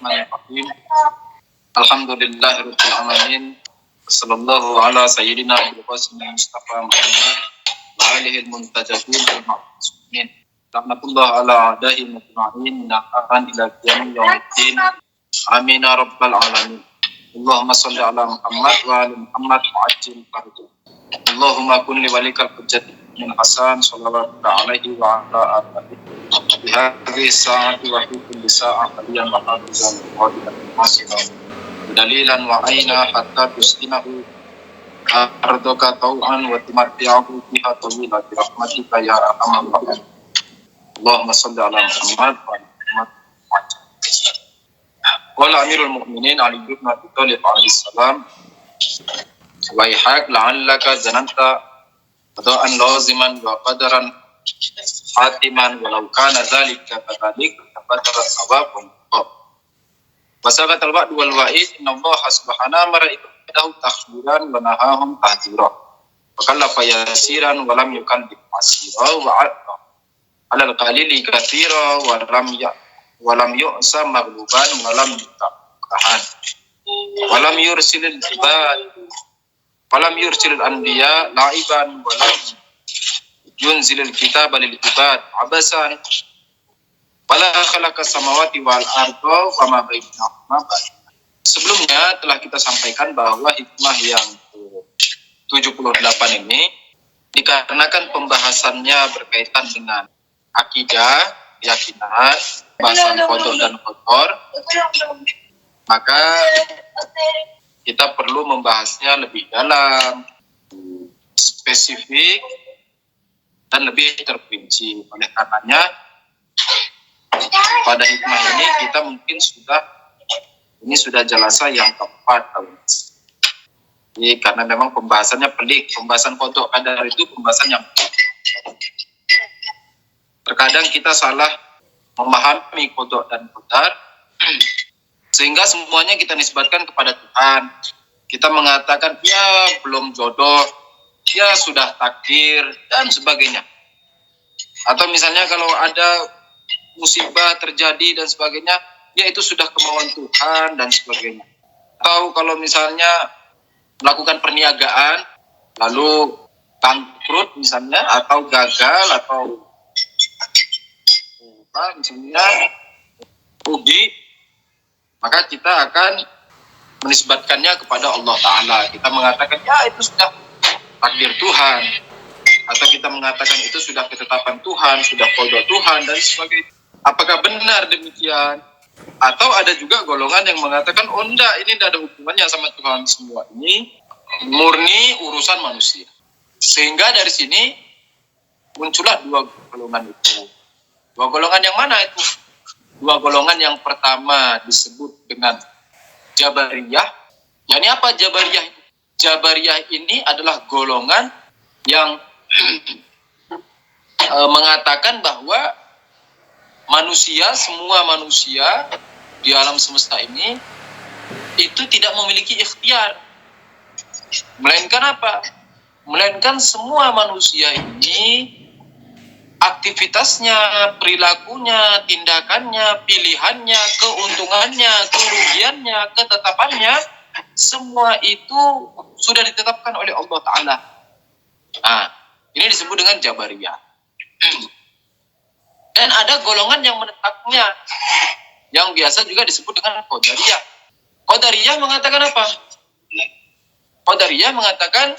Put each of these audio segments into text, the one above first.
Bismillahirrahmanirrahim. Alhamdulillahirabbil alamin. Wassallallahu ala sayyidina Abdul Qasim Mustafa Muhammad wa alihi al-muntajabin al-ma'sumin. Rahmatullah ala a'dahi mutma'in na'an ila qiyamil yaumiddin. Amin ya rabbal alamin. Allahumma shalli ala Muhammad wa ali Muhammad wa'ajil farajah. Allahumma kun li walikal hujjati min Hasan sallallahu alaihi wa ala alihi bihadhihi sa'ati wa fi kulli sa'ah kalian wa hafizan wa qadiran dalilan wa aina hatta tustinahu ardaka tau'an wa timatti'ahu biha tawila bi rahmatika ya arhamar rahimin. Allahumma shalli ala Muhammad wa ali Muhammad. Qala Amirul Mukminin Ali bin Abi Thalib alaihi salam wa ihaq la'allaka zananta qada'an laziman wa qadaran hatiman walau kana dzalika kadhalik tabadara sawabun wasagat al-wa'd wal wa'id inna Allah subhanahu wa ta'ala takhbiran wa nahahum tahdhira wa kallafa yasiran wa lam yukallif asira wa alal qalili katsira wa lam yu'sa maghluban wa lam yutaqahan wa lam yursilil ibad wa lam yursilil anbiya la'iban wa lam yunzilil kitaba lil ibad abasan wala khalaqa samawati wal arda wa ma bainahuma. Sebelumnya telah kita sampaikan bahwa hikmah yang 78 ini dikarenakan pembahasannya berkaitan dengan akidah, keyakinan, bahasan qada dan qadar, maka kita perlu membahasnya lebih dalam, spesifik, dan lebih terperinci. Oleh karenanya pada hikmah ini kita mungkin sudah jalasa yang keempat. Jadi, karena memang pembahasannya pelik. Pembahasan qada qadar itu pembahasan yang pelik. Terkadang kita salah memahami qada dan qadar sehingga semuanya kita nisbatkan kepada Tuhan. Kita mengatakan ya belum jodoh, ya sudah takdir dan sebagainya. Atau misalnya kalau ada musibah terjadi dan sebagainya, ya itu sudah kemauan Tuhan dan sebagainya. Atau kalau misalnya melakukan perniagaan lalu bangkrut misalnya, atau gagal, atau misalnya rugi, maka kita akan menisbatkannya kepada Allah Ta'ala. Kita mengatakan ya itu sudah takdir Tuhan, atau kita mengatakan itu sudah ketetapan Tuhan, sudah qada Tuhan dan sebagainya. Apakah benar demikian? Atau ada juga golongan yang mengatakan oh enggak, ini tidak ada hubungannya sama Tuhan, semua ini murni urusan manusia. Sehingga dari sini muncullah dua golongan itu. Dua golongan yang mana itu? Dua golongan yang pertama disebut dengan Jabariyah. Yani apa Jabariyah? Jabariyah ini adalah golongan yang mengatakan bahwa manusia, semua manusia di alam semesta ini itu tidak memiliki ikhtiar. Melainkan apa? Melainkan semua manusia ini aktivitasnya, perilakunya, tindakannya, pilihannya, keuntungannya, kerugiannya, ketetapannya, semua itu sudah ditetapkan oleh Allah Ta'ala. Nah, ini disebut dengan Jabariyah. Dan ada golongan yang menetapnya, yang biasa juga disebut dengan Qadariyah. Qadariyah mengatakan apa? Qadariyah mengatakan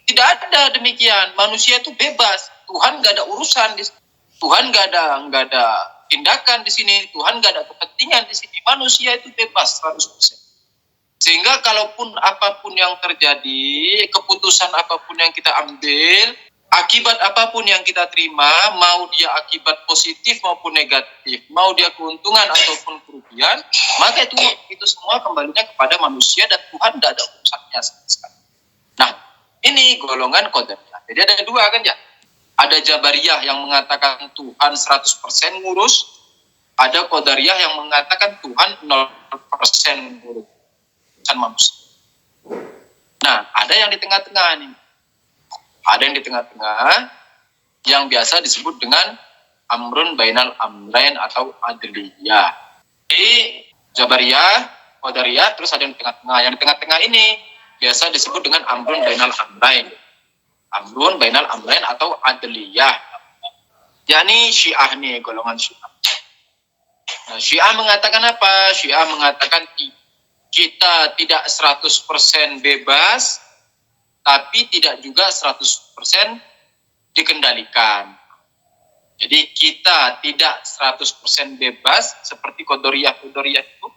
tidak ada demikian. Manusia itu bebas. Tuhan nggak ada urusan di sini. Tuhan nggak ada tindakan di sini. Tuhan nggak ada kepentingan di sini. Manusia itu bebas 100%. Sehingga kalaupun apapun yang terjadi, keputusan apapun yang kita ambil, akibat apapun yang kita terima, mau dia akibat positif maupun negatif, mau dia keuntungan ataupun kerugian, maka itu semua kembalinya kepada manusia dan Tuhan tidak ada urusannya sama sekali. Nah, ini golongan Qadariyah. Jadi ada dua kan ya? Ada Jabariyah yang mengatakan Tuhan 100% ngurus, ada Qadariyah yang mengatakan Tuhan 0% ngurus manusia. Nah, ada yang di tengah-tengah nih. Ada yang di tengah-tengah yang biasa disebut dengan amrun bainal amrain atau adliyah. Di Jabariyah, Qadariyah, terus ada yang tengah-tengah. Yang di tengah-tengah ini biasa disebut dengan amrun bainal amrain. Amrun bainal amrain atau adliyah. yakni Syiah nih, golongan Syiah. Nah, Syiah mengatakan apa? Syiah mengatakan kita tidak 100% bebas, tapi tidak juga 100% dikendalikan. Jadi kita tidak 100% bebas seperti Qadariyah itu,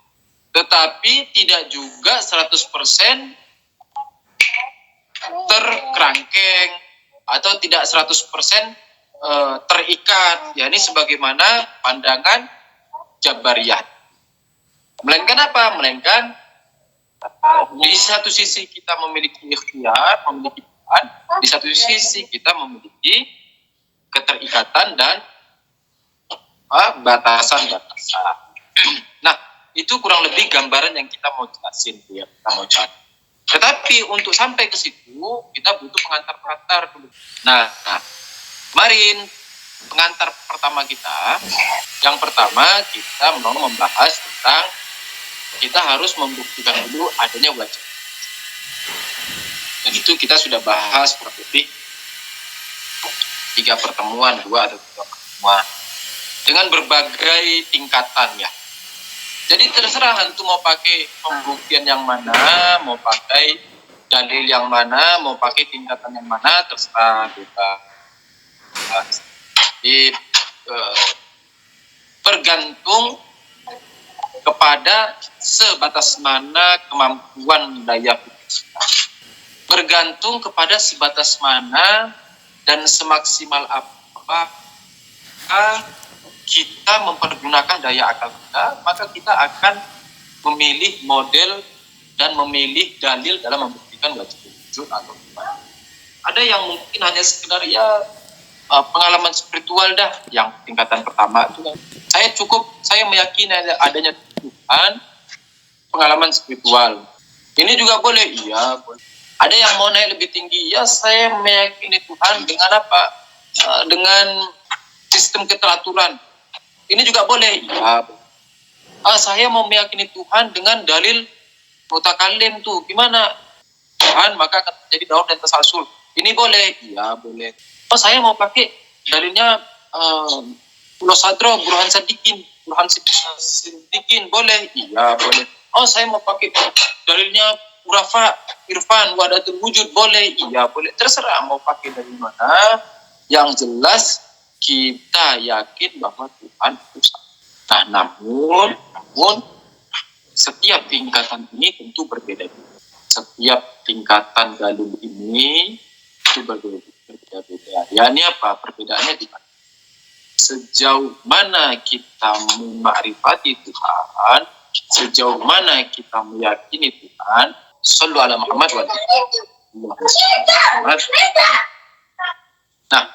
tetapi tidak juga 100% terkerangkeng atau tidak 100% terikat, yakni sebagaimana pandangan Jabariyah. Melainkan apa? Melainkan di satu sisi kita memiliki ikhtiar, memiliki pilihan, di satu sisi kita memiliki keterikatan dan batasan-batasan. Nah, itu kurang lebih gambaran yang kita mau jelasin, ya. Kita mau cari. Tetapi untuk sampai ke situ kita butuh pengantar-pengantar dulu. Nah, kemarin pengantar pertama kita, yang pertama kita mau membahas tentang kita harus membuktikan dulu adanya wajib. Dan itu kita sudah bahas kurang lebih 2 atau 3 pertemuan dengan berbagai tingkatan ya. Jadi terserah antum mau pakai pembuktian yang mana, mau pakai dalil yang mana, mau pakai tingkatan yang mana, terserah kita. Jadi bergantung kepada sebatas mana kemampuan daya pikir. Bergantung kepada sebatas mana dan semaksimal apa kita mempergunakan daya akal kita, maka kita akan memilih model dan memilih dalil dalam membuktikan wajib wujud atau tidak. Ada yang mungkin hanya sekedar pengalaman spiritual dah, yang tingkatan pertama itu saya meyakini adanya Tuhan, pengalaman spiritual. Ini juga boleh, iya boleh. Ada yang mau naik lebih tinggi, ya saya meyakini Tuhan dengan apa? Dengan sistem keteraturan. Ini juga boleh, iya. Saya mau meyakini Tuhan dengan dalil mutakalim tuh, gimana? Tuhan maka akan terjadi daur dan tasalsul. Ini boleh, iya boleh. Saya mau pakai dalilnya Pulau Sadro, Burhan Sadikin, boleh, iya boleh. Saya mau pakai dalilnya Urafa, Irfan, Wadatul Wujud, boleh, iya boleh. Terserah mau pakai dari mana. Yang jelas kita yakin bahwa Tuhan itu satu. Nah, namun setiap tingkatan ini tentu berbeda-beda. Setiap tingkatan dalil ini itu berbeda-beda. Ya, ini apa? Perbedaannya di mana? Sejauh mana kita memakrifati Tuhan, sejauh mana kita meyakini Tuhan. Shallu ala Muhammad wa Nah,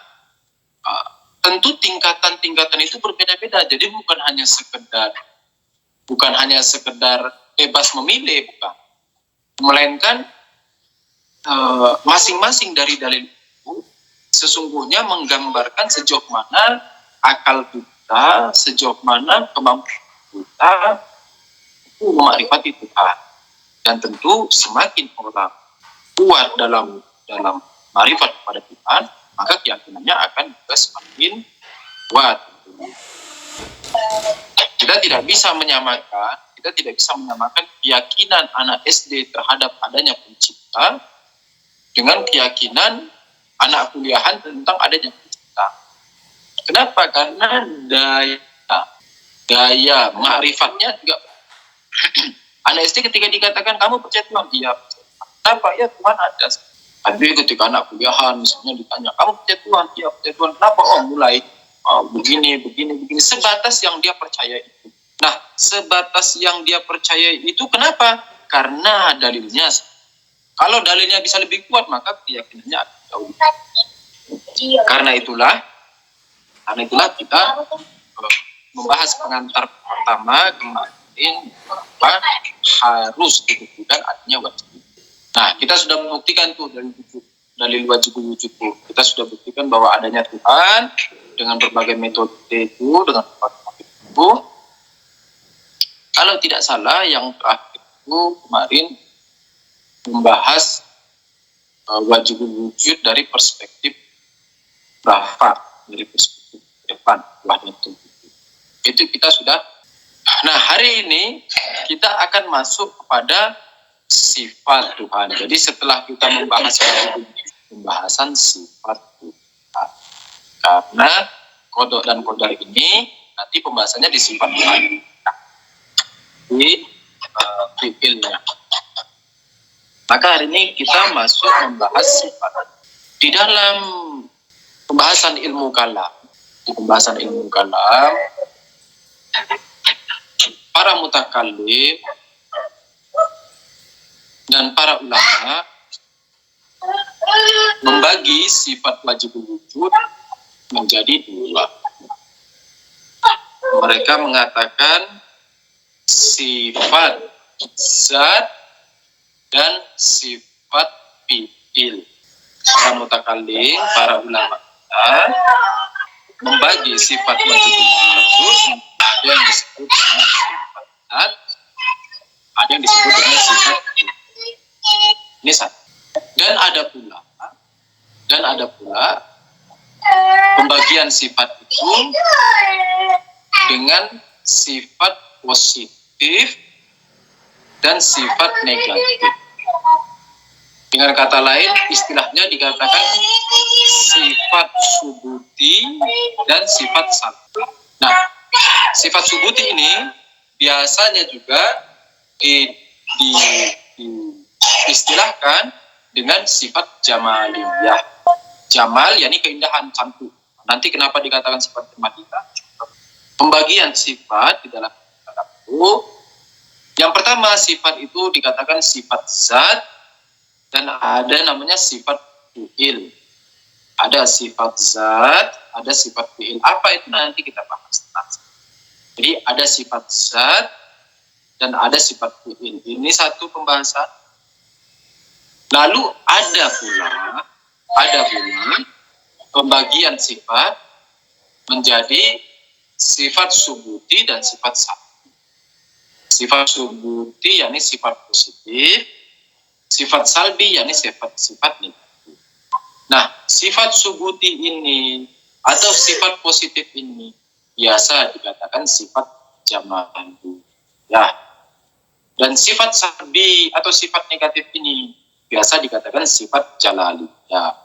tentu tingkatan-tingkatan itu berbeda-beda. Jadi bukan hanya sekedar bebas memilih, bukan. Melainkan masing-masing dari dalil itu sesungguhnya menggambarkan sejauh mana akal kita, sejauh mana kemampuan kita itu memakrifati Tuhan. Dan tentu semakin orang kuat dalam marifat kepada Tuhan, maka keyakinannya akan juga semakin kuat. Kita tidak bisa menyamakan keyakinan anak SD terhadap adanya pencipta dengan keyakinan anak kuliahan tentang adanya pencipta. Kenapa? Karena daya ma'rifatnya juga anak SD ketika dikatakan kamu percaya Tuhan, iya percaya. Kenapa? Ya Tuhan ada. Tapi ketika anak kuliahan misalnya ditanya kamu percaya Tuhan, iya percaya Tuhan. Kenapa? Mulai begini. Sebatas yang dia percaya itu. Nah, sebatas yang dia percaya itu kenapa? Karena dalilnya. Kalau dalilnya bisa lebih kuat, maka keyakinannya akan jauh. Karena itulah kita membahas pengantar pertama kemarin bahwa harus dibuktikan adanya wajib. Nah, kita sudah membuktikan tuh dalil wajib wujud tuh. Kita sudah buktikan bahwa adanya Tuhan dengan berbagai metode itu, dengan berbagai metode itu. Kalau tidak salah yang terakhir itu kemarin membahas wajib wujud dari perspektif rafa, dari perspektif depan wahdatul wujud. Itu kita sudah. Nah, hari ini kita akan masuk kepada sifat Tuhan. Jadi setelah kita membahas pembahasan sifat Tuhan, karena kodok dan kodar ini nanti pembahasannya di sifat Tuhan, di fi'ilnya. Maka hari ini kita masuk membahas sifat. Di dalam pembahasan ilmu kalam, para mutakallim dan para ulama membagi sifat wajib wujud menjadi dua. Mereka mengatakan sifat zat dan sifat fi'il. Para mutakallim, para ulama membagi sifat wajib wujud, ada yang disebut dengan sifat zat, ada yang disebut dengan sifat fi'il. Ini satu. Dan ada pula pembagian sifat itu dengan sifat positif dan sifat negatif. Dengan kata lain, istilahnya dikatakan sifat subuti dan sifat salbi. Nah, sifat subuti ini biasanya juga diistilahkan dengan sifat jamaliyah. Jamal yakni keindahan, cantik. Nanti kenapa dikatakan sifat jamaliyah? Pembagian sifat di dalam itu, yang pertama sifat itu dikatakan sifat zat dan ada namanya sifat fi'il. Ada sifat zat, ada sifat fi'il. Apa itu nanti kita bahas. Jadi ada sifat zat dan ada sifat fi'il. Ini satu pembahasan. Lalu ada pula pembagian sifat menjadi sifat subuti dan sifat salbi. Sifat subuti yakni sifat positif, sifat salbi yakni sifat negatif. Nah, sifat subuti ini atau sifat positif ini biasa dikatakan sifat jamaliyah. Dan sifat salbi atau sifat negatif ini biasa dikatakan sifat jalaliyah.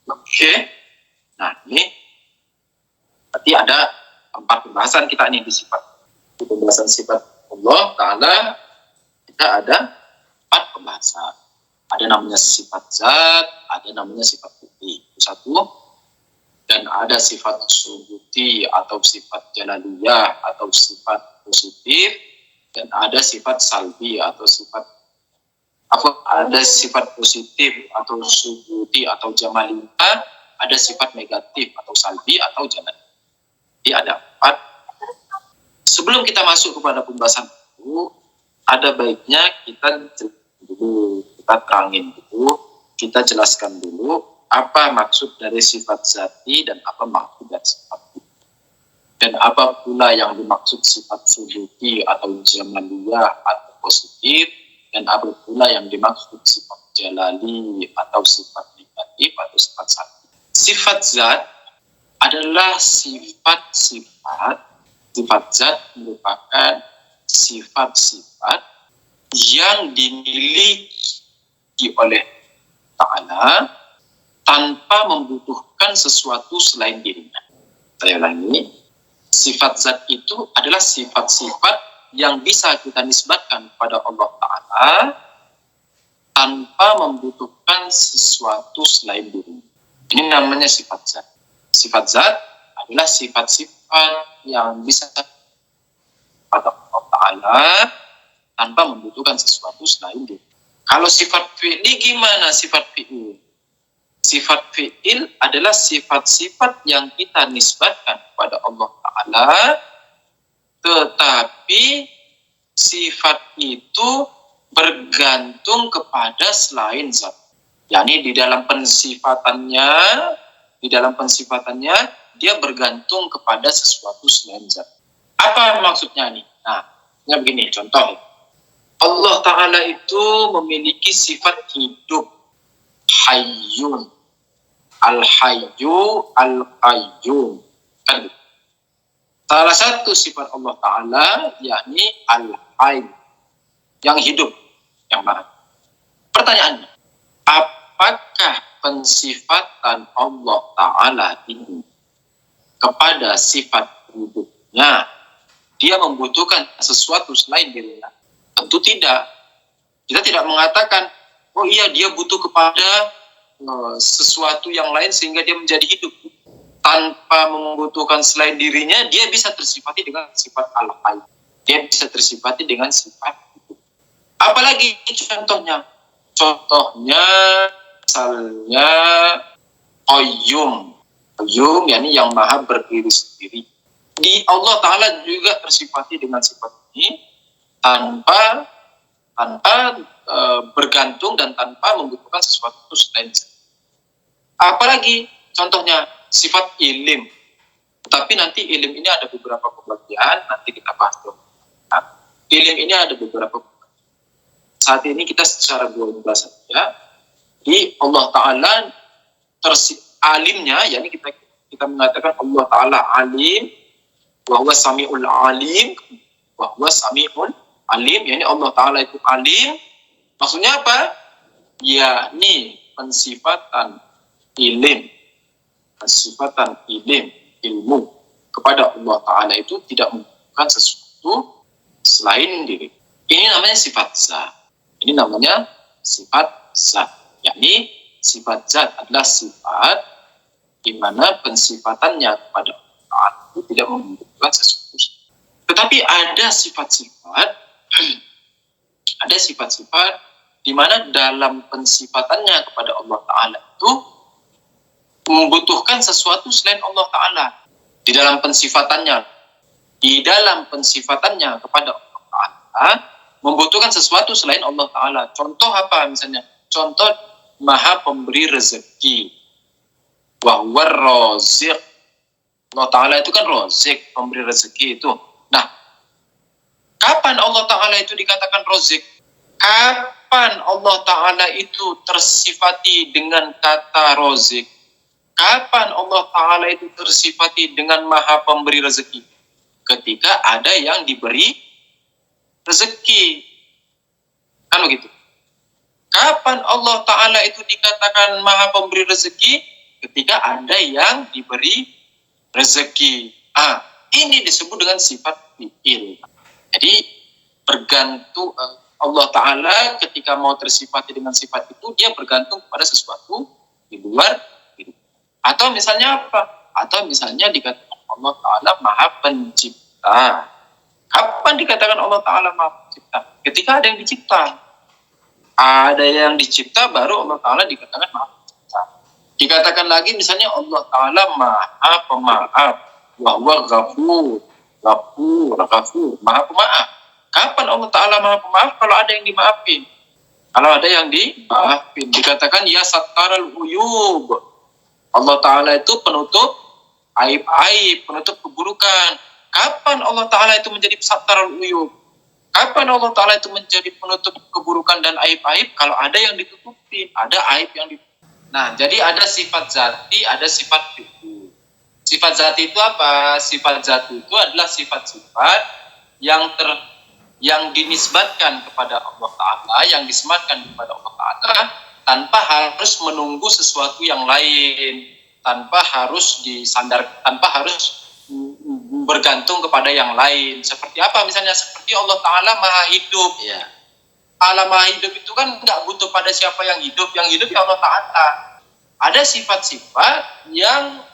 Oke. Nah, ini berarti ada 4 pembahasan kita nih di sifat. Di pembahasan sifat Allah Ta'ala kita ada 4 pembahasan. Ada namanya sifat zat, ada namanya sifat fi'il. Satu. Dan ada sifat subuti atau sifat jalaliyah atau sifat positif, dan ada sifat salbi atau sifat positif atau subuti atau jamaliyah, ada sifat negatif atau salbi atau jalaliyah. Jadi ada 4. Sebelum kita masuk kepada pembahasan itu, ada baiknya kita terangin dulu, kita jelaskan dulu apa maksud dari sifat zati dan apa maksud dari sifat fi'il. Dan apa pula yang dimaksud sifat subuti atau jamaliyah atau positif, dan apa pula yang dimaksud sifat jalali atau sifat negatif atau sifat salbi. Sifat zat adalah sifat zat merupakan sifat-sifat yang dimiliki oleh Ta'ala tanpa membutuhkan sesuatu selain dirinya. Saya ulangi, sifat zat itu adalah sifat-sifat yang bisa kita nisbatkan kepada Allah Ta'ala tanpa membutuhkan sesuatu selain dirinya. Ini namanya sifat zat. Sifat zat adalah sifat-sifat yang bisa kepada Allah Ta'ala tanpa membutuhkan sesuatu selain diri. Kalau sifat fi'il, gimana sifat fi'il? Sifat fi'il adalah sifat-sifat yang kita nisbatkan kepada Allah Ta'ala, tetapi sifat itu bergantung kepada selain zat. Yani di dalam pensifatannya di dalam pensifatannya dia bergantung kepada sesuatu selain zat. Apa maksudnya nih? Nah, begini contoh. Allah Ta'ala itu memiliki sifat hidup, hayyun, al-hayyu, al-qayyum. Kan? Salah satu sifat Allah Ta'ala yakni al-hayy, yang hidup, yang mana? Pertanyaannya, apakah pensifatan Allah Ta'ala ini kepada sifat hidupnya dia membutuhkan sesuatu selain dirinya? Tentu tidak. Kita tidak mengatakan, oh iya dia butuh kepada sesuatu yang lain sehingga dia menjadi hidup. Tanpa membutuhkan selain dirinya, dia bisa tersifati dengan sifat al-hayy. Dia bisa tersifati dengan sifat hidup. Apalagi contohnya? Contohnya misalnya qayyum. Qayyum yakni yang maha berdiri sendiri. Di Allah Ta'ala juga tersifati dengan sifat ini tanpa bergantung dan tanpa membutuhkan sesuatu selain. Apalagi contohnya sifat ilim. Tapi nanti ilim ini ada beberapa pembagian, nanti kita bahas dulu. Nah, ilim ini ada beberapa pembagian. Saat ini kita secara global saja. Di Allah Ta'ala alimnya, yakni kita mengatakan Allah Ta'ala alim, wa huwa sami'ul alim, wa huwa sami'ul alim, yakni Allah Ta'ala itu alim. Maksudnya apa? Yakni pensifatan ilim, ilmu kepada Allah Ta'ala itu tidak membutuhkan sesuatu selain diri. Ini namanya sifat zat. Ini namanya sifat zat. Yakni sifat zat adalah sifat di mana pensifatannya kepada Allah Ta'ala itu tidak membutuhkan sesuatu. Tetapi ada sifat-sifat di mana dalam pensifatannya kepada Allah Ta'ala itu membutuhkan sesuatu selain Allah Ta'ala. Di dalam pensifatannya kepada Allah Ta'ala membutuhkan sesuatu selain Allah Ta'ala. Contoh apa misalnya? Contoh maha pemberi rezeki. Wa huwa raziq. Allah Ta'ala itu kan raziq, pemberi rezeki itu. Nah, kapan Allah Ta'ala itu dikatakan raziq? Kapan Allah Ta'ala itu tersifati dengan kata raziq? Kapan Allah Ta'ala itu tersifati dengan maha pemberi rezeki? Ketika ada yang diberi rezeki. Kan begitu? Kapan Allah Ta'ala itu dikatakan maha pemberi rezeki? Ketika ada yang diberi rezeki. Ini disebut dengan sifat fi'il. Jadi bergantung Allah Ta'ala ketika mau tersifati dengan sifat itu, dia bergantung pada sesuatu di luar diri. Atau misalnya apa? Atau misalnya dikatakan Allah Ta'ala maha pencipta. Kapan dikatakan Allah Ta'ala maha pencipta? Ketika ada yang dicipta. Ada yang dicipta baru Allah Ta'ala dikatakan maha pencipta. Dikatakan lagi misalnya Allah Ta'ala maha pemaaf. Wa huwa ghafur, maha pemaaf. Kapan Allah Ta'ala maha pemaaf? Kalau ada yang dimaafin. Dikatakan ya sattarul uyub. Allah Ta'ala itu penutup aib-aib, penutup keburukan. Kapan Allah Ta'ala itu menjadi sattarul uyub? Kapan Allah Ta'ala itu menjadi penutup keburukan dan aib-aib? Kalau ada yang ditutupin, ada aib yang ditutupin. Nah, jadi ada sifat zati, ada sifat fi'il. Sifat zati itu apa? Sifat zati itu adalah sifat-sifat yang dinisbatkan kepada Allah Ta'ala, yang disematkan kepada Allah Ta'ala, tanpa harus menunggu sesuatu yang lain, tanpa harus bergantung kepada yang lain. Seperti apa? Misalnya seperti Allah Ta'ala maha hidup. Ya. Allah maha hidup itu kan nggak butuh pada siapa yang hidup ya Allah Ta'ala. Ada sifat-sifat yang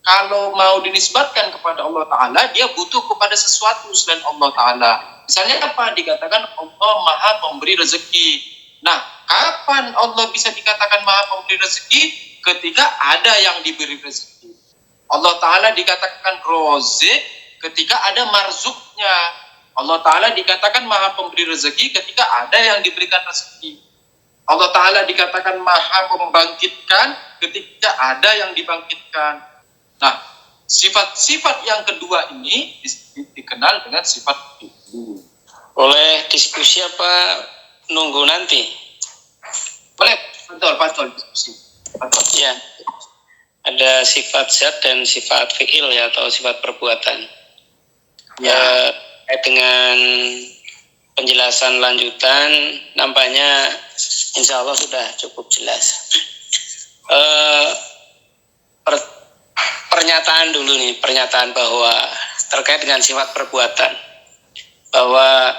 kalau mau dinisbatkan kepada Allah Ta'ala, dia butuh kepada sesuatu selain Allah Ta'ala. Misalnya apa? Dikatakan Allah maha pemberi rezeki. Nah, kapan Allah bisa dikatakan maha pemberi rezeki? Ketika ada yang diberi rezeki. Allah Ta'ala dikatakan razik ketika ada marzuknya. Allah Ta'ala dikatakan maha pemberi rezeki ketika ada yang diberikan rezeki. Allah Ta'ala dikatakan maha membangkitkan ketika ada yang dibangkitkan. Nah, sifat-sifat yang kedua ini dikenal dengan sifat fi'li. Boleh diskusi apa nunggu nanti? Boleh, betul diskusi. Betul. Ya, ada sifat zat dan sifat fi'il ya, atau sifat perbuatan. Ya, dengan penjelasan lanjutan nampaknya insya Allah sudah cukup jelas. Pernyataan dulu nih, pernyataan bahwa terkait dengan sifat perbuatan, bahwa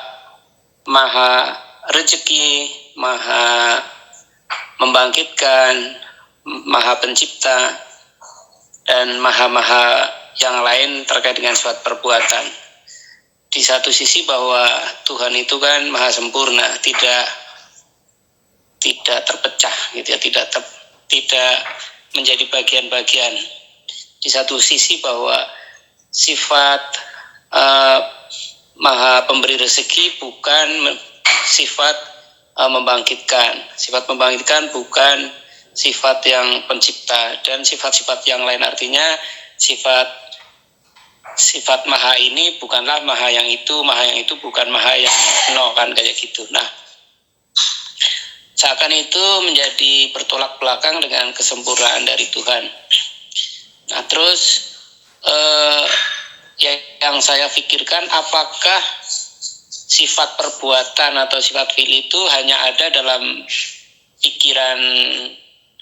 maha rezeki, maha membangkitkan, maha pencipta, dan maha-maha yang lain terkait dengan sifat perbuatan. Di satu sisi bahwa Tuhan itu kan maha sempurna, tidak terpecah gitu ya, tidak menjadi bagian-bagian. Di satu sisi bahwa sifat maha pemberi rezeki bukan sifat membangkitkan. Sifat membangkitkan bukan sifat yang pencipta, dan sifat-sifat yang lain, artinya sifat maha ini bukanlah maha yang itu bukan maha yang kan kayak gitu. Nah, seakan itu menjadi bertolak belakang dengan kesempurnaan dari Tuhan. Nah, terus yang saya pikirkan, apakah sifat perbuatan atau sifat fi'il itu hanya ada dalam pikiran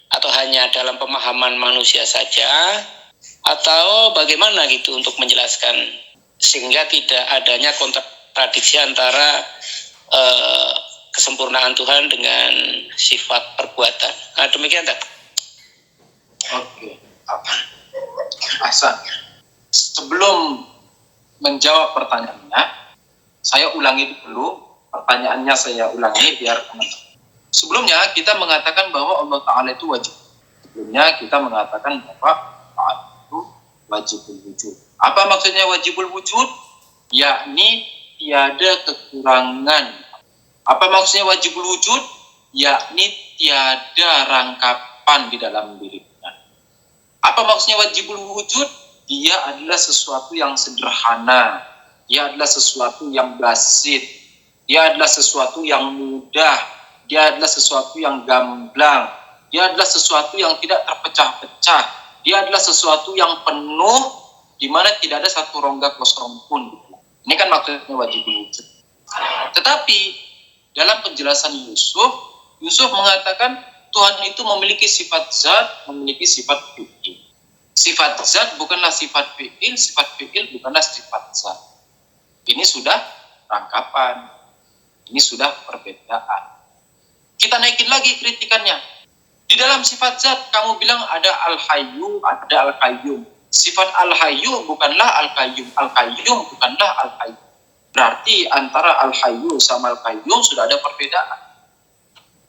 atau hanya dalam pemahaman manusia saja, atau bagaimana gitu untuk menjelaskan sehingga tidak adanya kontradiksi antara kesempurnaan Tuhan dengan sifat perbuatan. Nah, demikian tak? Oke. Hasan, sebelum menjawab pertanyaannya, saya ulangi dulu pertanyaannya, saya ulangi biar teman-teman. Sebelumnya kita mengatakan bahwa Allah Ta'ala itu wajib. Sebelumnya kita mengatakan bahwa Allah itu wajibul wujud. Apa maksudnya wajibul wujud? Yakni tiada kekurangan. Apa maksudnya wajibul wujud? Yakni tiada rangkapan di dalam dirinya. Apa maksudnya wajibul wujud? Dia adalah sesuatu yang sederhana. Dia adalah sesuatu yang basit. Dia adalah sesuatu yang mudah. Dia adalah sesuatu yang gamblang. Dia adalah sesuatu yang tidak terpecah-pecah. Dia adalah sesuatu yang penuh, di mana tidak ada satu rongga kosong pun. Ini kan maksudnya wajibul wujud. Tetapi dalam penjelasan Yusuf mengatakan Tuhan itu memiliki sifat zat, memiliki sifat fi'il. Sifat zat bukanlah sifat fi'il, sifat fi'il bukanlah sifat zat. Ini sudah rangkapan. Ini sudah perbedaan. Kita naikin lagi kritikannya. Di dalam sifat zat, kamu bilang ada al-hayyu, ada al-qayyum. Sifat al-hayyu bukanlah al-qayyum. Al-qayyum bukanlah al-hayyu. Berarti antara al-hayyu sama al-qayyum sudah ada perbedaan.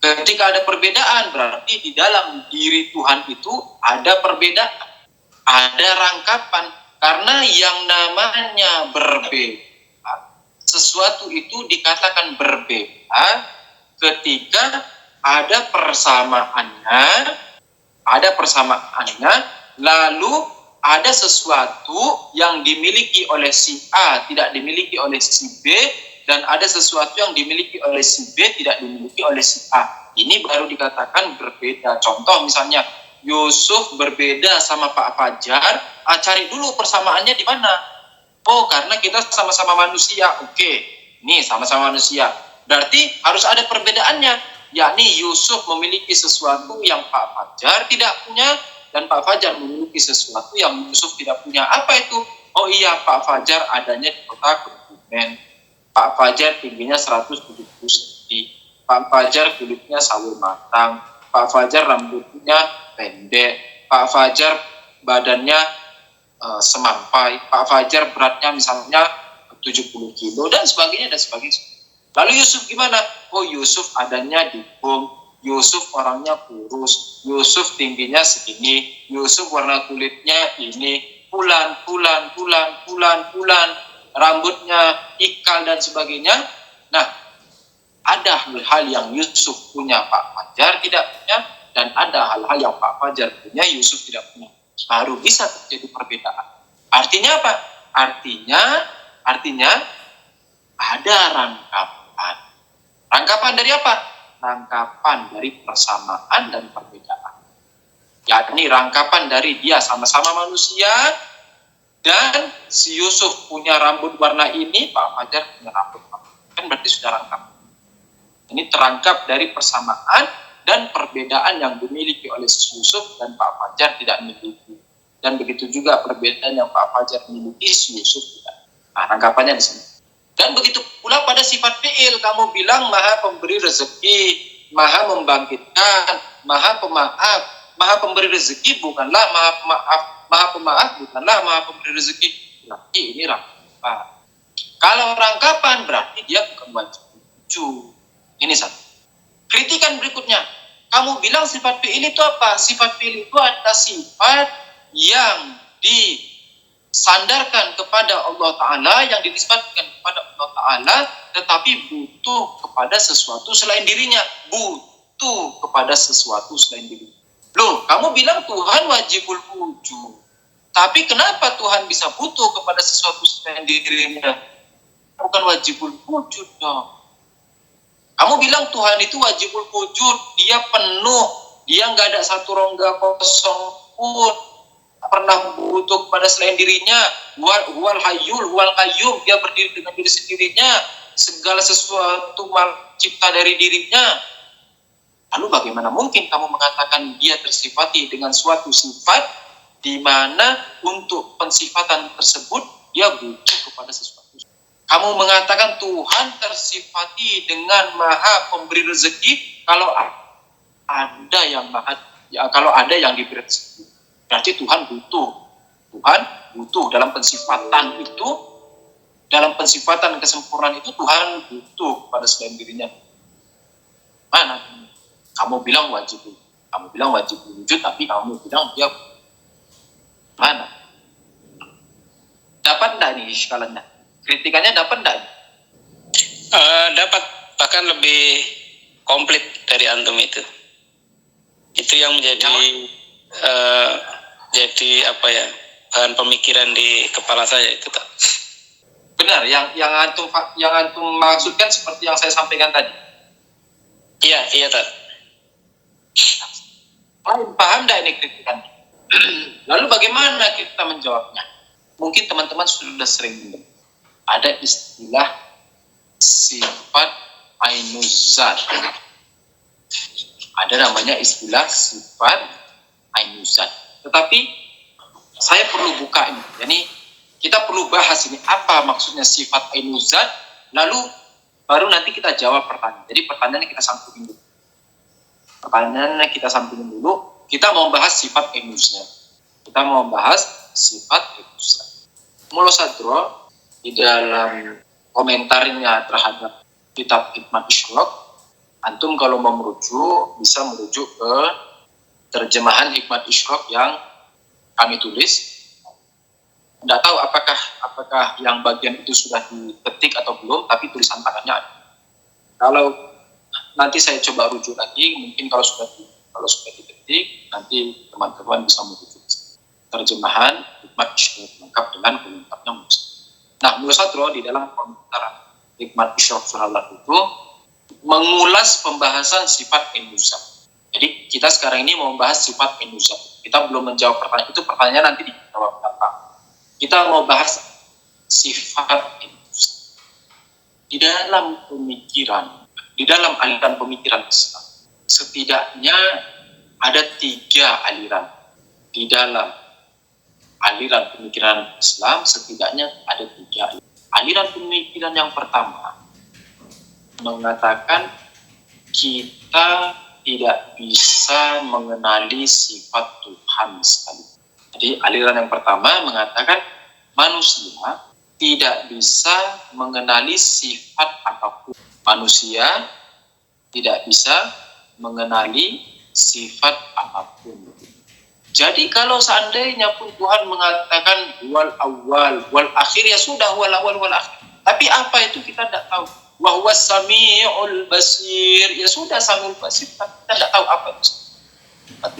Ketika ada perbedaan, berarti di dalam diri Tuhan itu ada perbedaan. Ada rangkapan. Karena yang namanya berbeda, sesuatu itu dikatakan berbeda ketika ada persamaannya, lalu ada sesuatu yang dimiliki oleh si A tidak dimiliki oleh si B, dan ada sesuatu yang dimiliki oleh si B tidak dimiliki oleh si A. Ini baru dikatakan berbeda. Contoh misalnya Yusuf berbeda sama Pak Fajar, cari dulu persamaannya di mana. Oh, karena kita sama-sama manusia. Oke, ini sama-sama manusia. Berarti harus ada perbedaannya, yakni Yusuf memiliki sesuatu yang Pak Fajar tidak punya, dan Pak Fajar memiliki sesuatu yang Yusuf tidak punya. Apa itu? Oh iya, Pak Fajar adanya di kota Kebumen. Pak Fajar tingginya 170 cm. Pak Fajar kulitnya sawo matang. Pak Fajar rambutnya pendek. Pak Fajar badannya semampai. Pak Fajar beratnya misalnya 70 kilo dan sebagainya dan sebagainya. Lalu Yusuf gimana? Oh, Yusuf adanya di bom. Yusuf orangnya kurus. Yusuf tingginya segini. Yusuf warna kulitnya ini. Pulan. Rambutnya ikal dan sebagainya. Nah, Ada hal-hal yang Yusuf punya, Pak Fajar tidak punya, dan ada hal-hal yang Pak Fajar punya, Yusuf tidak punya. Baru bisa terjadi perbedaan. Artinya apa? Artinya ada rangkapan. Rangkapan dari apa? Rangkapan dari persamaan dan perbedaan. Yakni rangkapan dari dia sama-sama manusia, dan si Yusuf punya rambut warna ini, Pak Fajar punya rambut warna ini. Kan berarti sudah rangkap. Ini terangkap dari persamaan dan perbedaan yang dimiliki oleh si Yusuf dan Pak Fajar tidak memiliki. Dan begitu juga perbedaan yang Pak Fajar miliki, si Yusuf tidak. Nah, rangkapannya di sini. Dan begitu pula pada sifat fi'il, kamu bilang maha pemberi rezeki, maha membangkitkan, maha pemaaf. Maha pemberi rezeki bukanlah maha pemaaf. Maha pemaaf bukanlah maha pemberi rezeki. Berarti ini rangkapan. Kalau rangkapan berarti dia bukan wajib wujud. Ini satu. Kritikan berikutnya. Kamu bilang sifat fi'il itu apa? Sifat fi'il itu adalah sifat yang disandarkan kepada Allah Ta'ala, yang dinisbatkan kepada Allah Ta'ala, tetapi butuh kepada sesuatu selain dirinya. Butuh kepada sesuatu selain dirinya. Loh, kamu bilang Tuhan wajibul wujud. Tapi kenapa Tuhan bisa butuh kepada sesuatu selain dirinya? Bukan wajibul wujud dong. Kamu bilang Tuhan itu wajibul wujud, dia penuh, dia nggak ada satu rongga kosong pun, pernah butuh kepada selain dirinya. Huwal hayyul, huwal qayyum, dia berdiri dengan diri sendirinya, segala sesuatu cipta dari dirinya. Lalu bagaimana mungkin kamu mengatakan dia tersifati dengan suatu sifat di mana untuk pensifatan tersebut dia butuh kepada sesuatu? Kamu mengatakan Tuhan tersifati dengan maha pemberi rezeki kalau ada yang kalau ada yang diberi rezeki. Berarti Tuhan butuh dalam pensifatan itu, dalam pensifatan kesempurnaan itu Tuhan butuh pada selain dirinya. Mana? Kamu bilang wajib wujud, tapi kamu bilang dia mana? Dapat enggak nih iskalannya? Kritikannya dapat enggak? Dapat, bahkan lebih komplit dari antum itu. Itu yang menjadi jadi apa ya, bahan pemikiran di kepala saya itu, tak? Benar, yang antum maksudkan seperti yang saya sampaikan tadi. Iya, tak. Paham enggak ini kritikan? Lalu bagaimana kita menjawabnya? Mungkin teman-teman sudah sering dengar. Ada istilah sifat ainuzat. Ada namanya istilah sifat ainuzat. Tetapi saya perlu buka ini. Jadi kita perlu bahas ini. Apa maksudnya sifat ainuzat? Lalu baru nanti kita jawab pertanyaan. Jadi pertanyaannya kita sampingin dulu. Kita mau bahas sifat ainuzat. Mula Sadro di dalam komentarnya terhadap kitab Hikmat Isyraq, antum kalau mau merujuk bisa merujuk ke terjemahan Hikmat Isyraq yang kami tulis. Tidak tahu apakah yang bagian itu sudah diketik atau belum, tapi tulisan tangannya ada. Kalau nanti saya coba rujuk lagi, mungkin kalau sudah diketik, nanti teman-teman bisa merujuk terjemahan Hikmat Isyraq lengkap dengan komentarnya. Nah, Mula Sadro di dalam komentar Hikmat Isyraq Surah itu mengulas pembahasan sifat ainuzat. Jadi kita sekarang ini mau membahas sifat ainuzat. Kita belum menjawab pertanyaan itu, pertanyaan nanti dijawab apa. Kita mau bahas sifat ainuzat. Di dalam aliran pemikiran Islam, setidaknya ada 3 aliran. Di dalam aliran pemikiran Islam setidaknya ada 3 aliran. Aliran pemikiran yang pertama mengatakan kita tidak bisa mengenali sifat Tuhan sekali. Jadi aliran yang pertama mengatakan manusia tidak bisa mengenali sifat apapun. Manusia tidak bisa mengenali sifat apapun. Jadi kalau seandainya pun Tuhan mengatakan wal awal wal akhir, ya sudah wal awal wal akhir. Tapi apa itu kita tidak tahu. wa huwa samiul basir. Ya sudah, samiul basir, kita tidak tahu apa itu.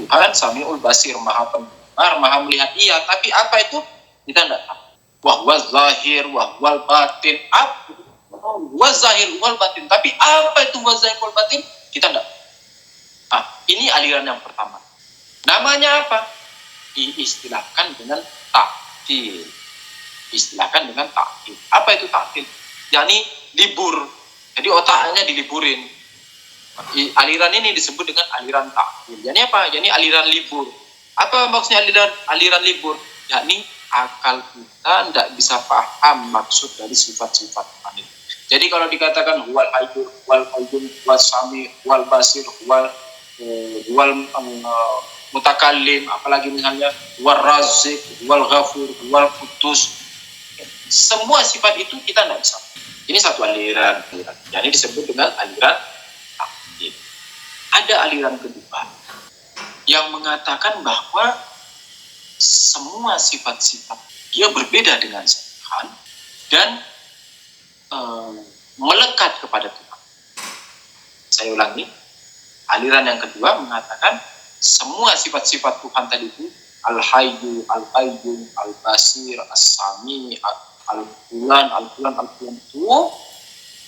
Tuhan samiul basir, maha pendengar, maha melihat. Iya, tapi apa itu kita tidak tahu. Wa huwa zahir wa huwal batin. Apa wa zahir wal batin, tapi apa itu wa zahir wal batin kita tidak. Ini aliran yang pertama. Namanya apa? Diistilahkan dengan ta'til. Istilahkan dengan ta'til. Apa itu ta'til? yakni libur. Jadi otaknya diliburin. Aliran ini disebut dengan aliran ta'til. Yani apa? Yani aliran libur. Apa maksudnya aliran libur? Yakni akal kita tidak bisa paham maksud dari sifat-sifat Tuhan itu. Jadi kalau dikatakan wal hayyul wal qayyum was sami wal basir wal mutakallim, apalagi misalnya wal razik wal ghafur wal qudus, semua sifat itu kita tidak bisa. Ini satu aliran. Jadi disebut dengan aliran ta'til. Ada aliran kedua yang mengatakan bahwa semua sifat-sifat dia berbeda dengan Tuhan dan melekat kepada Tuhan. Saya ulangi, aliran yang kedua mengatakan semua sifat-sifat Tuhan tadi itu Al-Hayyu, Al-Qayyum, Al-Basir, As-Sami, Al-Fulan itu,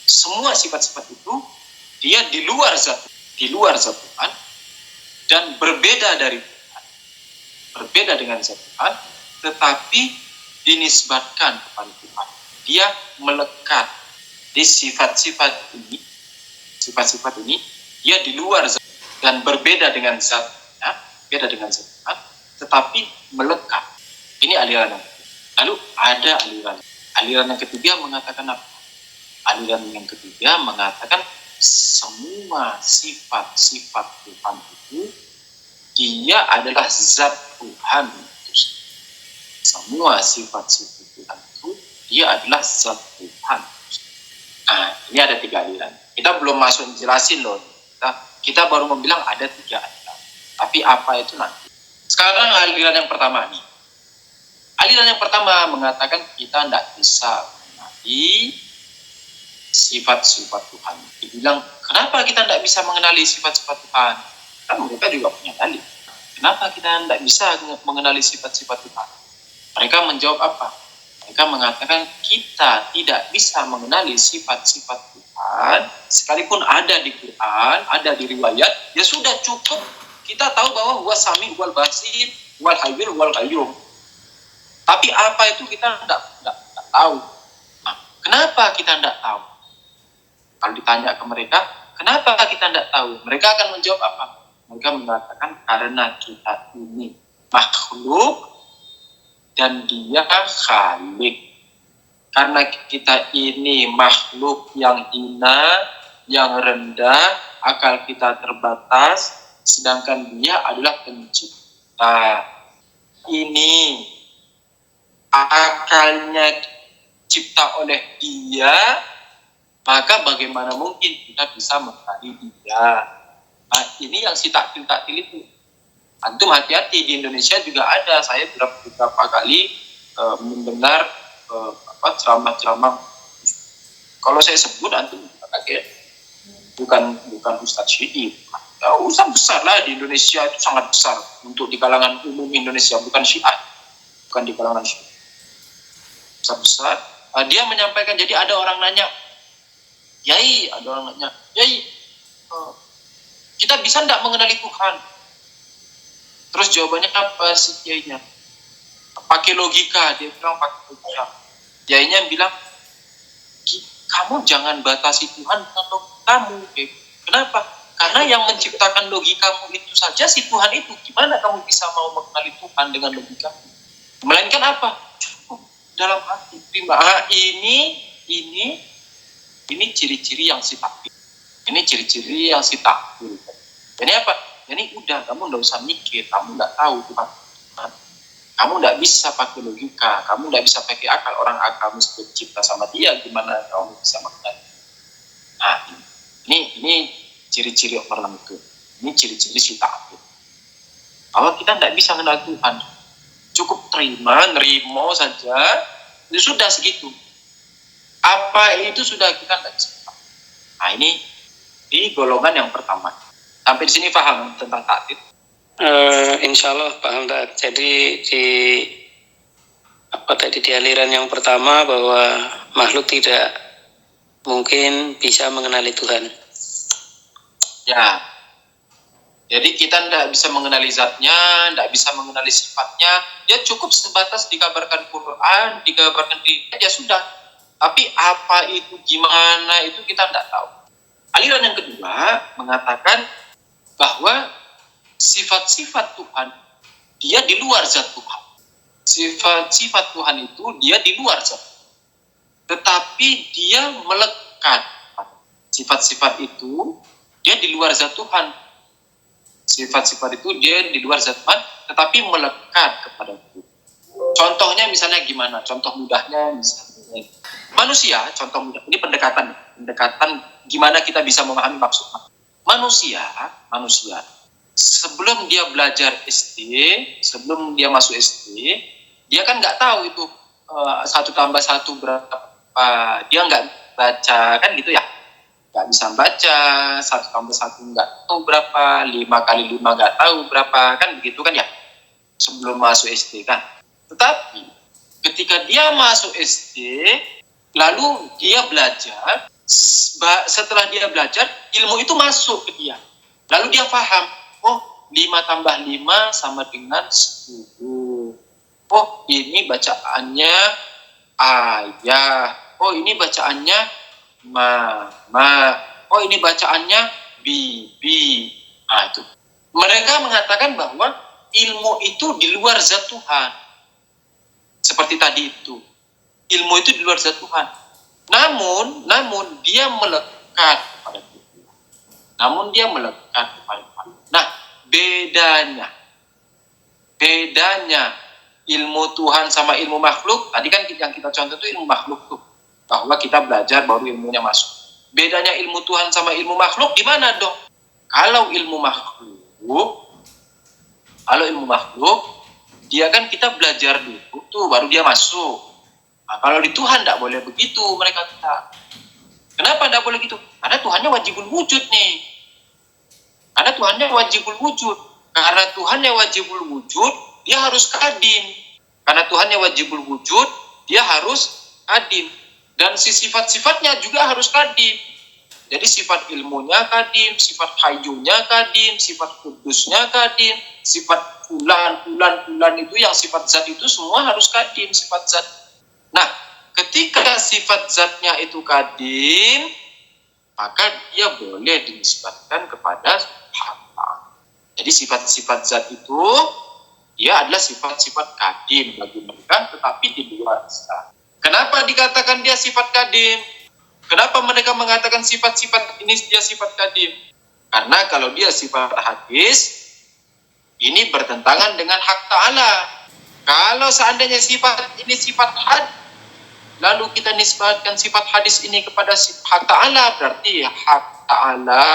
semua sifat-sifat itu dia di luar zat Tuhan dan berbeda dari Tuhan, berbeda dengan zat Tuhan, tetapi dinisbatkan kepada Tuhan. Dia melekat di sifat-sifat ini, dia di luar zat dan berbeda dengan zatnya, beda dengan zat Tuhan, tetapi melekat. Ini aliran yang kedua. Lalu ada aliran yang ketiga mengatakan apa? Aliran yang ketiga mengatakan semua sifat-sifat Tuhan itu dia adalah zat Tuhan. Semua sifat-sifat Tuhan itu dia adalah zat Tuhan. Nah, ini ada 3 aliran. Kita belum masuk jelasin loh. Kita baru membilang ada 3 aliran. Tapi apa itu nanti? Sekarang aliran yang pertama nih. Aliran yang pertama mengatakan kita tidak bisa mengenali sifat-sifat Tuhan. Dibilang, kenapa kita tidak bisa mengenali sifat-sifat Tuhan? Kan mereka juga punya dalil. Kenapa kita tidak bisa mengenali sifat-sifat Tuhan? Mereka menjawab apa? Mereka mengatakan kita tidak bisa mengenali sifat-sifat Tuhan sekalipun ada di Quran, ada di riwayat, ya sudah cukup kita tahu bahwa huwa sami wal basir wal hayyul wal qayyum. Tapi apa itu kita tidak tahu. Nah, kenapa kita tidak tahu? Kalau ditanya ke mereka, kenapa kita tidak tahu? Mereka akan menjawab apa? Mereka mengatakan karena kita ini makhluk dan dia khalik. Karena kita ini makhluk yang hina, yang rendah, akal kita terbatas, sedangkan dia adalah pencipta. Ini akalnya dicipta oleh dia, maka bagaimana mungkin kita bisa mengenali dia? Nah, ini yang si taktil itu. Antum hati-hati, di Indonesia juga ada. Saya beberapa kali mendengar ceramah-ceramah. Kalau saya sebut antum kaget. Bukan Ustadz Syi'i. Ya, Ustadz besar lah di Indonesia, itu sangat besar untuk di kalangan umum Indonesia, bukan Syiah, bukan di kalangan Syiah. Besar. Dia menyampaikan, jadi ada orang nanya, Yai, kita bisa tidak mengenali Tuhan? Terus jawabannya apa sih Yainya? Pakai logika, dia bilang pakai logika. Yainya bilang, kamu jangan batasi Tuhan dengan logikamu. Kenapa? Karena yang menciptakan logikamu itu saja si Tuhan itu. Gimana kamu bisa mau mengenali Tuhan dengan logikamu? Melainkan apa? Cukup dalam hati. Terima. Ini ciri-ciri yang si takdir. Ini ciri-ciri yang si takdir. Ini apa? Ini udah, kamu tidak usah mikir, kamu tidak tahu Tuhan. Kamu tidak bisa pakai logika, kamu tidak bisa pakai akal. Orang kamu pencipta sama dia, gimana kamu bisa mengenali? Nah, ini ciri-ciri orang itu. Ini ciri-ciri si takdir. Kalau kita tidak bisa mengenal Tuhan, cukup nerimo saja, itu sudah segitu. Apa itu sudah kita tidak bisa. Nah, ini di golongan yang pertama. Sampai di sini paham tentang ta'til? Insya Allah paham, Tat. Jadi di aliran yang pertama bahwa makhluk tidak mungkin bisa mengenali Tuhan. Ya. Jadi kita tidak bisa mengenali zatnya, tidak bisa mengenali sifatnya. Ya cukup sebatas dikabarkan Quran, dikabarkan ya sudah. Tapi apa itu, gimana itu kita tidak tahu. Aliran yang kedua mengatakan bahwa sifat-sifat Tuhan dia di luar zat Tuhan. Sifat-sifat Tuhan itu dia di luar zat. Tetapi dia melekat. Sifat-sifat itu dia di luar zat Tuhan. Sifat-sifat itu dia di luar zat Tuhan, tetapi melekat kepada Tuhan. Contohnya misalnya gimana? Contoh mudahnya misalnya manusia, contoh mudah. Ini pendekatan gimana kita bisa memahami maksudnya. Manusia sebelum dia belajar SD, sebelum dia masuk SD, dia kan nggak tahu itu 1 tambah 1 berapa. Dia nggak baca kan gitu ya, nggak bisa baca. 1 tambah 1 nggak tahu berapa, 5 kali 5 nggak tahu berapa, kan begitu kan ya, sebelum masuk SD kan. Tetapi ketika dia masuk SD, lalu dia belajar, setelah dia belajar, ilmu itu masuk ke dia. Lalu dia paham, oh 5 tambah 5 sama dengan 10. Oh ini bacaannya ayah. Oh ini bacaannya mama. Oh ini bacaannya bibi. Nah itu. Mereka mengatakan bahwa ilmu itu di luar zat Tuhan. Seperti tadi itu. Ilmu itu di luar zat Tuhan. Namun dia melekat kepada Tuhan. Namun dia melekat kepada Tuhan. Nah, bedanya ilmu Tuhan sama ilmu makhluk, tadi kan yang kita contoh itu ilmu makhluk tuh. Bahwa kita belajar baru ilmunya masuk. Bedanya ilmu Tuhan sama ilmu makhluk di mana dong? Kalau ilmu makhluk, dia kan kita belajar dulu tuh baru dia masuk. Nah, kalau di Tuhan tidak boleh begitu mereka kita. Kenapa tidak boleh gitu? Karena Tuhannya wajibul wujud nih. Karena Tuhannya wajibul wujud. Karena Tuhannya wajibul wujud, dia harus kadim. Karena Tuhannya wajibul wujud, dia harus kadim. Dan sifat-sifatnya juga harus kadim. Jadi sifat ilmunya kadim, sifat hayyunya kadim, sifat kudusnya kadim, sifat fulan itu yang sifat zat itu semua harus kadim, sifat zat. Nah, ketika sifat zatnya itu kadim, maka dia boleh dinisbatkan kepada harta. Jadi sifat-sifat zat itu dia adalah sifat-sifat kadim bagi mereka, tetapi di luar zat. Kenapa dikatakan dia sifat kadim? Kenapa mereka mengatakan sifat-sifat ini dia sifat kadim? Karena kalau dia sifat hadis, ini bertentangan dengan hak ta'ala. Kalau seandainya sifat ini sifat hadis, lalu kita nisbatkan sifat hadis ini kepada hak ta'ala, berarti hak ta'ala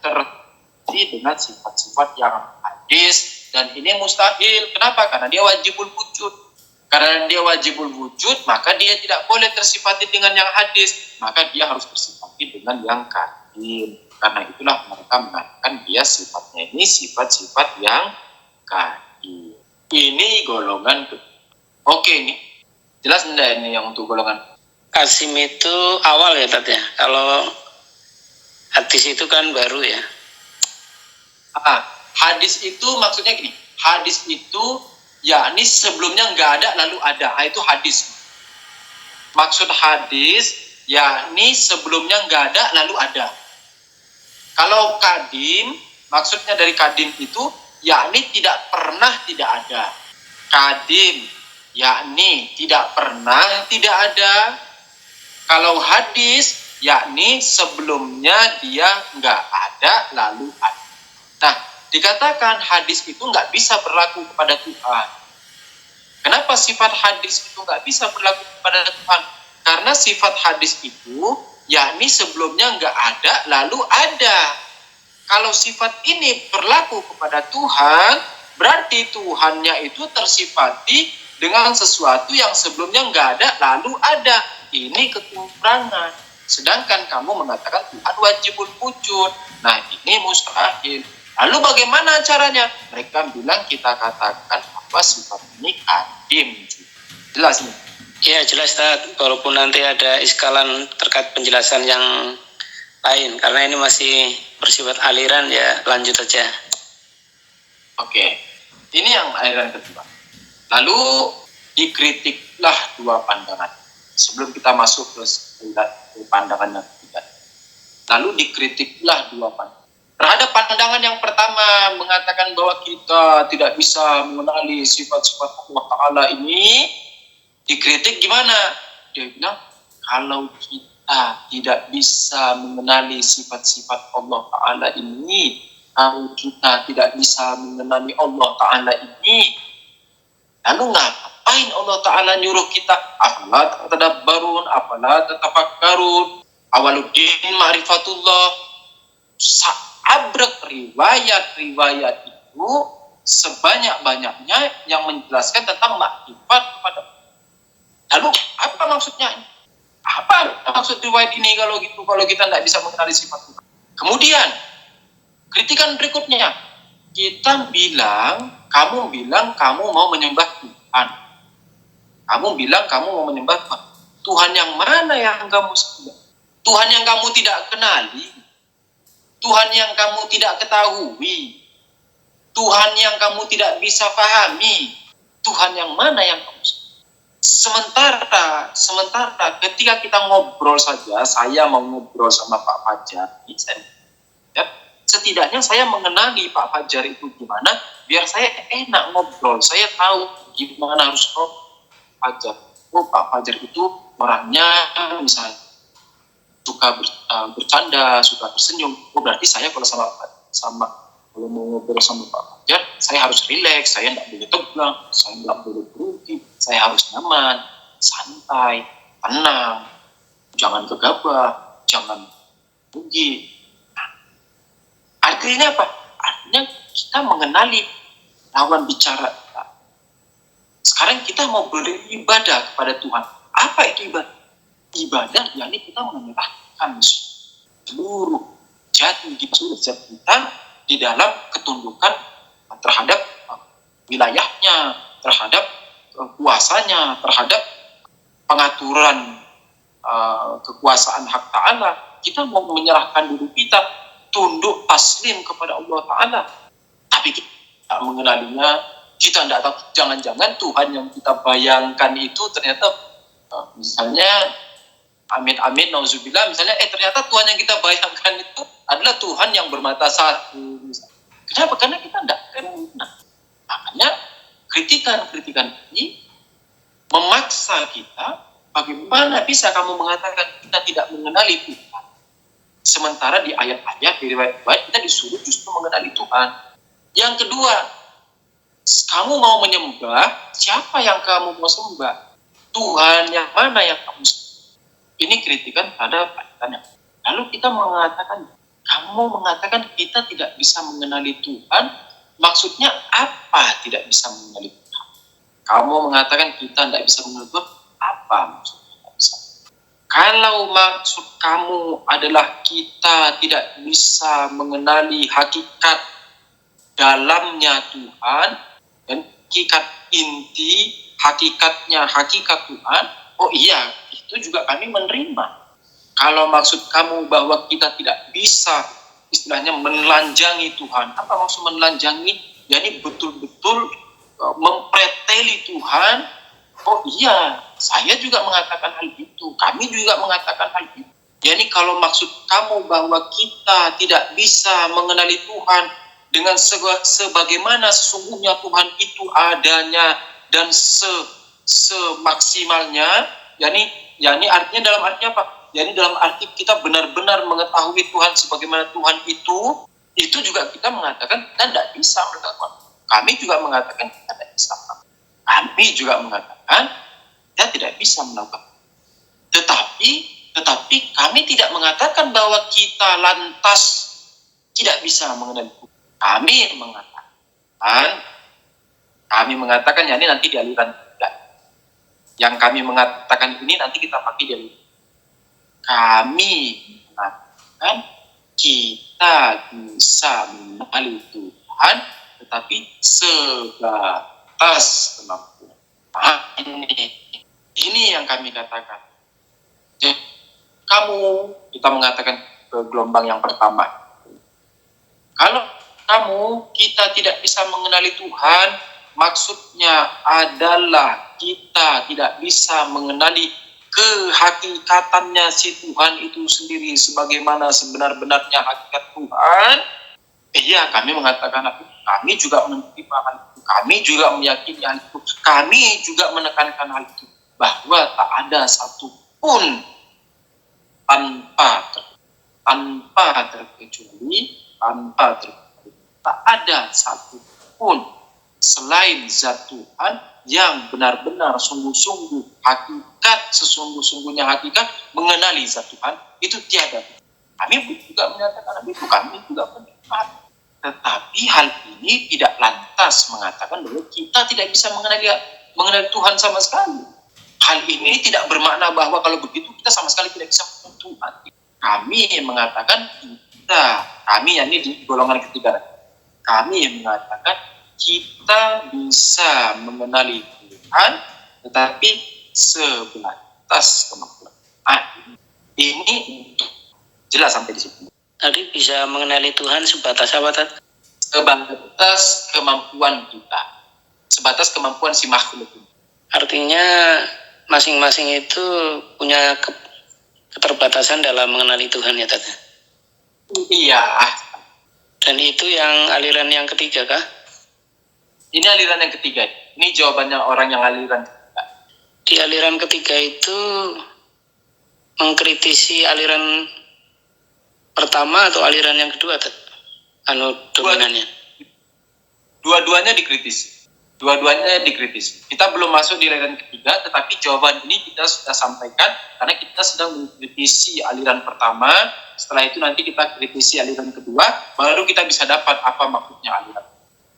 terkait dengan sifat-sifat yang hadis, dan ini mustahil. Kenapa? Karena dia wajibul wujud. Karena dia wajibul wujud, maka dia tidak boleh tersifati dengan yang hadis, maka dia harus tersifati dengan yang kadim. Karena itulah mereka mengatakan dia sifatnya ini sifat-sifat yang kadim. Ini golongan oke nih. Jelas enggak ini yang untuk golongan? Kasim itu awal ya, Tat ya. Kalau hadis itu kan baru ya. Hadis itu maksudnya gini. Hadis itu yakni sebelumnya nggak ada lalu ada. Itu hadis. Maksud hadis yakni sebelumnya nggak ada lalu ada. Kalau kadim, maksudnya dari kadim itu yakni tidak pernah tidak ada. Kadim yakni tidak pernah tidak ada. Kalau hadis yakni sebelumnya dia nggak ada lalu ada. Nah, dikatakan hadis itu nggak bisa berlaku kepada Tuhan. Kenapa sifat hadis itu nggak bisa berlaku kepada Tuhan? Karena sifat hadis itu yakni sebelumnya nggak ada lalu ada. Kalau sifat ini berlaku kepada Tuhan, berarti Tuhannya itu tersifati dengan sesuatu yang sebelumnya nggak ada lalu ada. Ini kekurangan. Sedangkan kamu mengatakan Tuhan wajibul wujud. Nah, ini mustahil. Lalu bagaimana caranya? Mereka bilang kita katakan bahwa sifat ini kadim. Jelas nih? Ya jelas Ustaz, walaupun nanti ada iskalan terkait penjelasan yang lain, karena ini masih bersifat aliran, ya lanjut aja. Oke, ini yang aliran kedua. Lalu dikritiklah dua pandangan. Sebelum kita masuk ke pandangan yang ketiga. Lalu dikritiklah dua pandangan. Terhadap pandangan yang pertama mengatakan bahwa kita tidak bisa mengenali sifat-sifat Allah Ta'ala ini, dikritik gimana? Dia bilang, kalau kita tidak bisa mengenali sifat-sifat Allah Ta'ala ini, kalau kita tidak bisa mengenali Allah Ta'ala ini, lalu ngapain Allah Ta'ala nyuruh kita? Afala tatadabbarun, afala tatafakkarun, awaluddin ma'rifatullah. Abrek riwayat-riwayat itu sebanyak-banyaknya yang menjelaskan tentang makrifat kepada Allah. Lalu apa maksudnya? Apa maksud riwayat ini kalau gitu, kalau kita tidak bisa mengenali sifat Tuhan? Kemudian kritikan berikutnya, kamu bilang kamu mau menyembah Tuhan. Kamu bilang kamu mau menyembah Tuhan. Tuhan yang mana yang kamu sembah? Tuhan yang kamu tidak kenali, Tuhan yang kamu tidak ketahui, Tuhan yang kamu tidak bisa pahami, Tuhan yang mana yang kamu sembah? Sementara ketika kita ngobrol saja, saya mau ngobrol sama Pak Fajar, ya, setidaknya saya mengenali Pak Fajar itu gimana, biar saya enak ngobrol, saya tahu gimana harus Fajar. Oh, Pak Fajar itu orangnya misalnya suka bercanda, suka tersenyum. Oh, berarti saya kalau kalau mau ngobrol sama Pak Fajar, saya harus rileks, saya tidak boleh tegang, saya tidak boleh grogi, saya harus nyaman, santai, tenang, jangan gegabah, jangan rugi. Artinya apa? Artinya kita mengenali lawan bicara kita. Sekarang kita mau beribadah kepada Tuhan. Apa itu ibadah? Ibadah yakni kita menyerahkan seluruh jati diri kita di dalam ketundukan terhadap wilayahnya, terhadap kuasanya, terhadap pengaturan kekuasaan hak Ta'ala. Kita mau menyerahkan diri kita, tunduk taslim kepada Allah Ta'ala. Tapi kita mengenalinya, kita tidak tahu, jangan-jangan Tuhan yang kita bayangkan itu ternyata misalnya amin nauzubillah, misalnya ternyata Tuhan yang kita bayangkan itu adalah Tuhan yang bermata satu. Kenapa? Karena kita tidak kenal. Makanya kritikan ini memaksa kita, bagaimana bisa kamu mengatakan kita tidak mengenali Tuhan, sementara di ayat-ayat di riwayat-riwayat kita disuruh justru mengenali Tuhan. Yang kedua, kamu mau menyembah, siapa yang kamu mau sembah? Tuhan yang mana yang kamu sembah? Ini kritikan pada pandangan. Lalu kita kamu mengatakan kita tidak bisa mengenali Tuhan, maksudnya apa tidak bisa mengenali Tuhan? Kamu mengatakan kita tidak bisa mengenali Tuhan, apa maksudnya tidak bisa? Kalau maksud kamu adalah kita tidak bisa mengenali hakikat dalamnya Tuhan, dan hakikat inti, hakikat Tuhan, oh iya, itu juga kami menerima. Kalau maksud kamu bahwa kita tidak bisa istilahnya menelanjangi Tuhan, apa maksud menelanjangi? Yani betul-betul mempreteli Tuhan. Oh iya, saya juga mengatakan hal itu, kami juga mengatakan hal itu. Yani kalau maksud kamu bahwa kita tidak bisa mengenali Tuhan dengan sebagaimana sesungguhnya Tuhan itu adanya dan semaksimalnya, yani artinya dalam artinya apa? Yani dalam arti kita benar-benar mengetahui Tuhan sebagaimana Tuhan itu juga kita mengatakan kita tidak bisa melakukan. Kami juga mengatakan kita tidak bisa. Kami juga mengatakan kita tidak bisa melakukan. Tetapi kami tidak mengatakan bahwa kita lantas tidak bisa mengenali Tuhan. Kami mengatakan ya ini nanti di aliran. Yang kami mengatakan ini nanti kita pakai di aliran. kami mengatakan kita bisa mengenali Tuhan, tetapi sebatas kemampuan. Ini yang kami katakan. Jadi, kita mengatakan ke gelombang yang pertama, kalau kita tidak bisa mengenali Tuhan, maksudnya adalah kita tidak bisa mengenali kehakikatannya si Tuhan itu sendiri sebagaimana sebenar-benarnya hakikat Tuhan. Iya, kami mengatakan itu. Kami juga menerima hal itu. Kami juga meyakini hal itu. Kami juga menekankan hal itu. Bahwa tak ada satupun tanpa terkecuali, tak ada satupun selain zat Tuhan yang benar-benar sungguh-sungguh sesungguhnya hakikat mengenali zat Tuhan itu tiada. Kami juga menyatakan itu, kami juga menerima. Tetapi hal ini tidak lantas mengatakan bahwa kita tidak bisa mengenali Tuhan sama sekali. Hal ini tidak bermakna bahwa kalau begitu kita sama sekali tidak bisa mengenali Tuhan. Kami mengatakan kami yang ini di golongan ketiga, kami yang mengatakan kita bisa mengenali Tuhan, tetapi sebatas kemampuan. Ini jelas sampai di situ. Tadi bisa mengenali Tuhan sebatas apa tadi? Sebatas kemampuan kita, sebatas kemampuan si makhluk. Artinya masing-masing itu punya keterbatasan dalam mengenali Tuhan ya tadi. Iya. Dan itu yang aliran yang ketiga kah? Ini aliran yang ketiga. Ini jawabannya orang yang aliran ketiga. Di aliran ketiga itu mengkritisi aliran pertama atau aliran yang kedua dominannya? Dua-duanya dikritisi. Kita belum masuk di aliran ketiga, tetapi jawaban ini kita sudah sampaikan karena kita sedang mengkritisi aliran pertama. Setelah itu nanti kita kritisi aliran kedua, baru kita bisa dapat apa maksudnya aliran.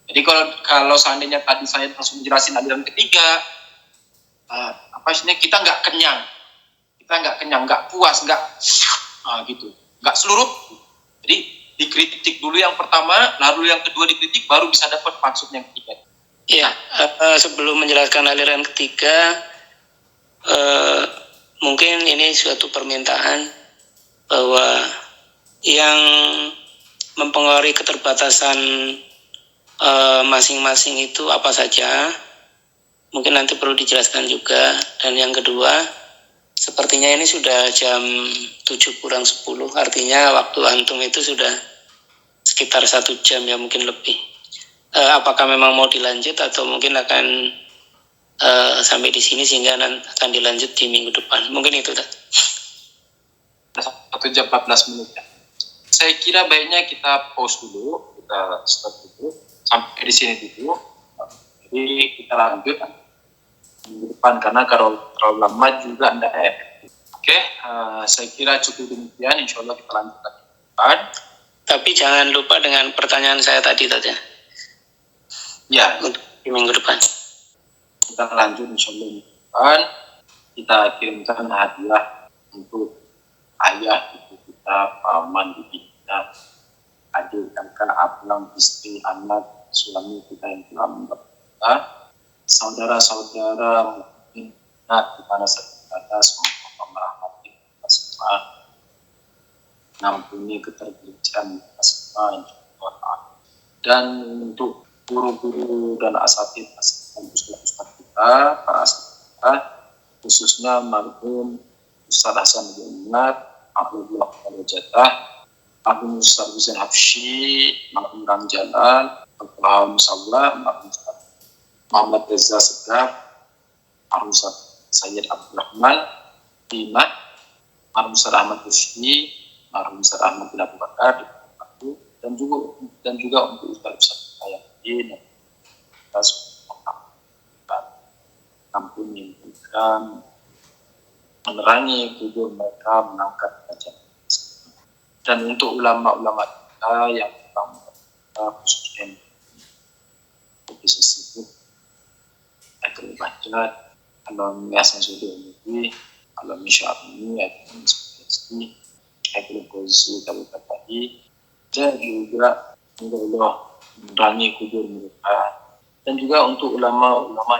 Jadi kalau seandainya tadi saya langsung menjelasin aliran ketiga, kita nggak kenyang, nggak puas, gitu, nggak seluruh. Jadi dikritik dulu yang pertama, lalu yang kedua dikritik, baru bisa dapat maksud yang ketiga. Iya, sebelum menjelaskan aliran ketiga, mungkin ini suatu permintaan bahwa yang mempengaruhi keterbatasan masing-masing itu apa saja, mungkin nanti perlu dijelaskan juga. Dan yang kedua, sepertinya ini sudah jam 7:40, artinya waktu antum itu sudah sekitar 1 jam ya, mungkin lebih. Apakah memang mau dilanjut atau mungkin akan sampai di sini sehingga akan dilanjut di minggu depan? Mungkin itu. 1 jam 14 menit. Saya kira baiknya kita pause dulu, kita stop dulu sampai di sini dulu. Jadi kita lanjut minggu depan karena kalau terlalu lama juga tidak efektif. Oke, saya kira cukup demikian. Insya Allah kita lanjutkan minggu depan. Tapi jangan lupa dengan pertanyaan saya tadi saja. Ya, untuk di minggu depan. Kita lanjut insya Allah minggu depan. Kita kirimkan hadiah untuk ayah, ibu kita, paman, bibi kita, adik, kakak, abang, istri, anak, suami kita yang telah membantu kita, saudara-saudara mungkin di mana saudara, semoga merahmati kita semua, mengampuni ketergelinciran kita semua, dan untuk guru-guru dan asatid ustaz kita, para asatid kita, khususnya marhum Ustaz Hasan bin Umar, Abdullah Al-Jatah, Marhum Ustaz Husain Hafshi, Marhum Ram Jalal, Marhum Musawlah, Marhum Ustaz Muhammad Reza Segaf, Marhum Ustaz Sayyid Abdurrahman Bima, Marhum Ustaz Ahmad Rusdi, Marhum Ustaz Ahmad bin Abu Bakar, dan juga untuk Ustaz Sayyidin, Ustaz kampung yang berikan menerangi kubur mereka, mengangkat derajat. Dan untuk ulama-ulama kita yang kita khususnya bisa sibuk akan baca alam yasin sudah ini, alam syar'i, akan Konsi Kabupaten tadi, dan juga Allah menerangi kubur mereka, dan juga untuk ulama-ulama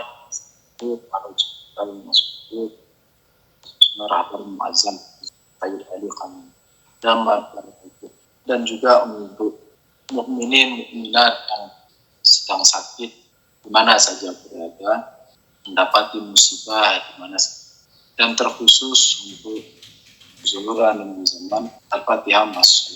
yang para ustaz masuk Rahbar Muazzam Sayyid Ali Khan dan juga untuk mukminin mukminat yang sedang sakit di mana saja berada, mendapati musibah di mana saja, dan terkhusus untuk Zuhuran dan zaman Al-Fatihah Mas.